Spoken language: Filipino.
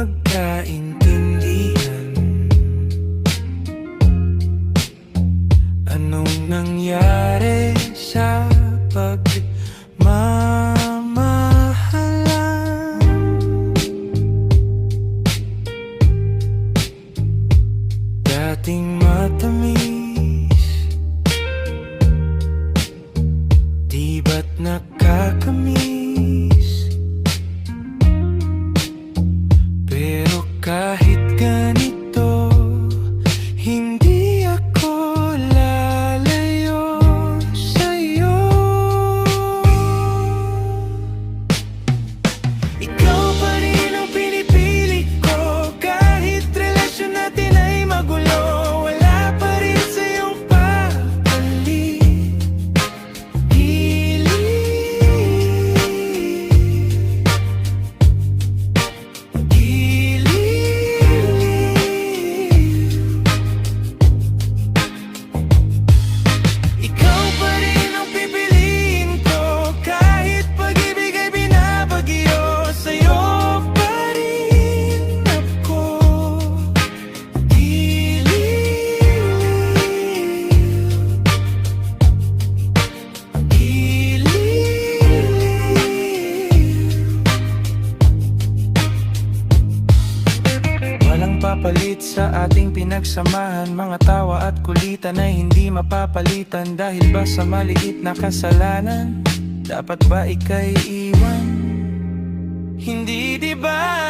magkaintindihan. Anong nangyari sa pagmamahalan? Dating matamis, di ba't nakakamiss? Pero kahit ganito, hindi ako lalayo sa'yo. Ikaw pa rin ang pinipili ko, kahit relasyon natin ay magulo. Wala pa rin sa'yong papalit sa ating pinagsamahan. Mga tawa at kulitan ay hindi mapapalitan. Dahil ba sa maliit na kasalanan, dapat ba ika'y iwan? Hindi, di ba?